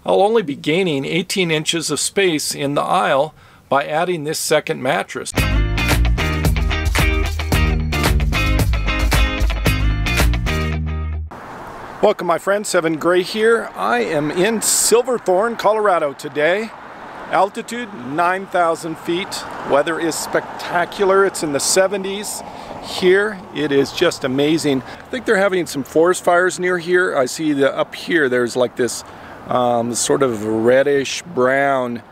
I'll only be gaining 18 inches of space in the aisle by adding this second mattress. Welcome my friends, 7 Gray here. I am in Silverthorne, Colorado today. Altitude 9,000 feet. Weather is spectacular. It's in the 70s. Here it is just amazing. I think they're having some forest fires near here. I see that up here there's like this sort of reddish brown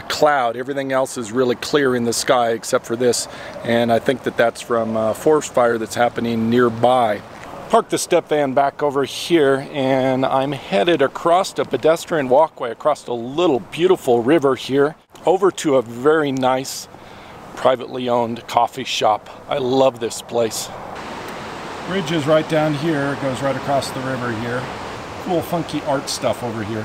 cloud. Everything else is really clear in the sky except for this, and I think that that's from a forest fire that's happening nearby. Parked the step van back over here, and I'm headed across a pedestrian walkway across a little beautiful river here over to a very nice privately owned coffee shop. I love this place. Bridge is right down here. It goes right across the river here. Cool funky art stuff over here.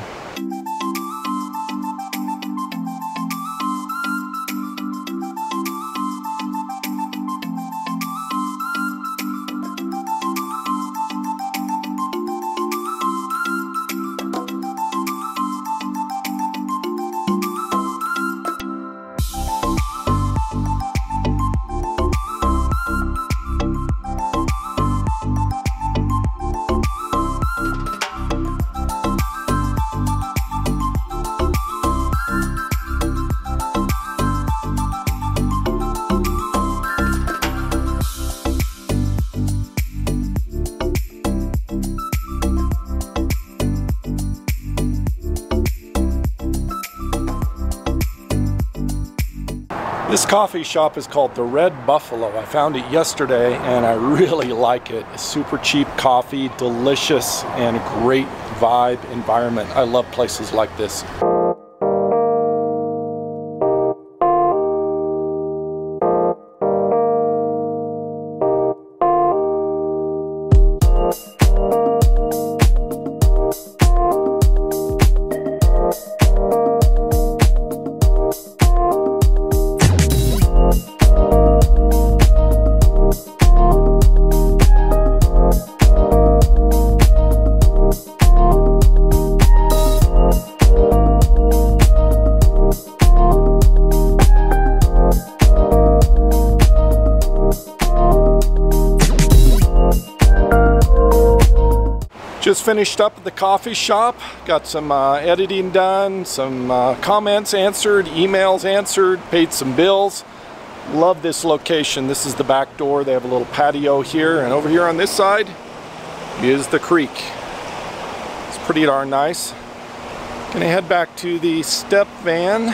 This coffee shop is called the Red Buffalo. I found it yesterday and I really like it. Super cheap coffee, delicious, and a great vibe environment. I love places like this. Just finished up at the coffee shop, got some editing done, some comments answered, emails answered, paid some bills. Love this location. This is the back door. They have a little patio here, and over here on this side is the creek. It's pretty darn nice. Gonna head back to the step van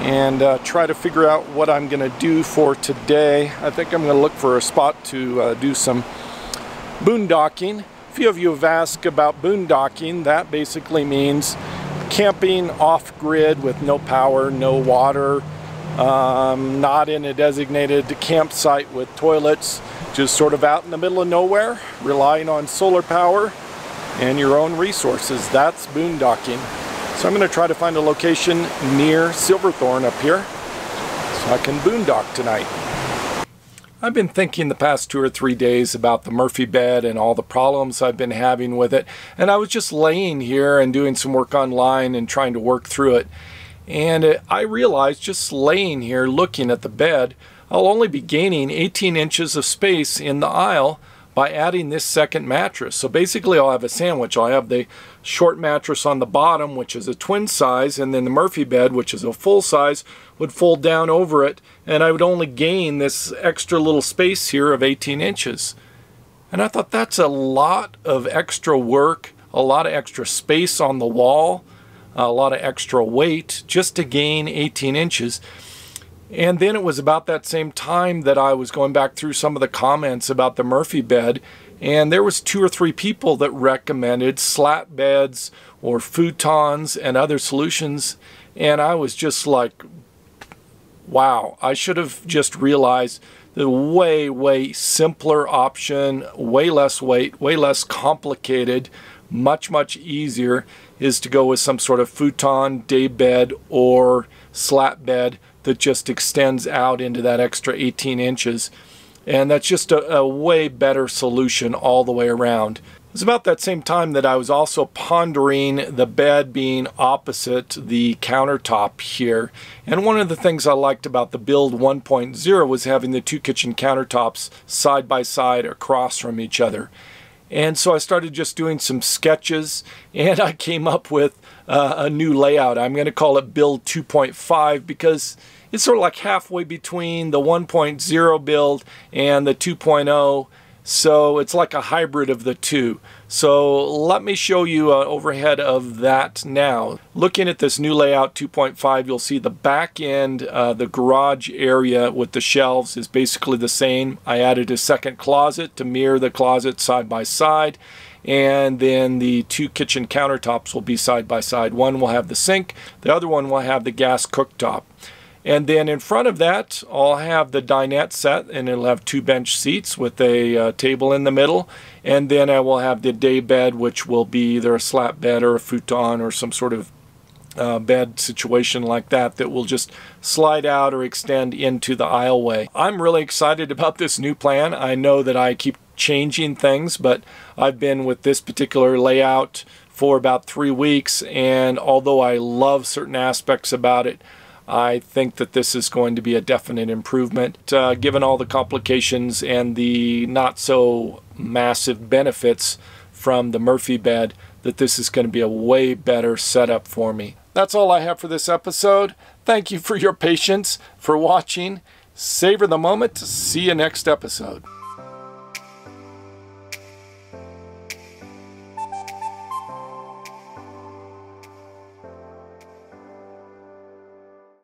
and try to figure out what I'm gonna do for today. I think I'm gonna look for a spot to do some boondocking. A few of you have asked about boondocking. That basically means camping off-grid with no power, no water, not in a designated campsite with toilets, just sort of out in the middle of nowhere, relying on solar power and your own resources. That's boondocking. So I'm going to try to find a location near Silverthorne up here so I can boondock tonight. I've been thinking the past 2 or 3 days about the Murphy bed and all the problems I've been having with it, and I was just laying here and doing some work online and trying to work through it, and I realized just laying here looking at the bed, I'll only be gaining 18 inches of space in the aisle by adding this second mattress. So basically I'll have a sandwich. I'll have the short mattress on the bottom, which is a twin size, and then the Murphy bed, which is a full size, would fold down over it, and I would only gain this extra little space here of 18 inches. And I thought that's a lot of extra work, a lot of extra space on the wall, a lot of extra weight just to gain 18 inches. And then it was about that same time that I was going back through some of the comments about the Murphy bed, and there was 2 or 3 people that recommended slat beds or futons and other solutions, and I was just like, wow, I should have just realized the way simpler option, way less weight, way less complicated, much easier is to go with some sort of futon, day bed, or slat bed that just extends out into that extra 18 inches. And that's just a way better solution all the way around. It was about that same time that I was also pondering the bed being opposite the countertop here. And one of the things I liked about the build 1.0 was having the two kitchen countertops side by side across from each other. And so I started just doing some sketches, and I came up with a new layout. I'm going to call it build 2.5 because it's sort of like halfway between the 1.0 build and the 2.0. So it's like a hybrid of the two. So let me show you an overhead of that now. Looking at this new layout 2.5, you'll see the back end, the garage area with the shelves is basically the same. I added a second closet to mirror the closet side by side. And then the two kitchen countertops will be side by side. One will have the sink, the other one will have the gas cooktop. And then in front of that, I'll have the dinette set, and it'll have two bench seats with a table in the middle. And then I will have the day bed, which will be either a slat bed or a futon or some sort of bed situation like that that will just slide out or extend into the aisleway. I'm really excited about this new plan. I know that I keep changing things, but I've been with this particular layout for about 3 weeks, and although I love certain aspects about it, I think that this is going to be a definite improvement, given all the complications and the not so massive benefits from the Murphy bed, that this is going to be a way better setup for me. That's all I have for this episode. Thank you for your patience, for watching. Savor the moment. See you next episode.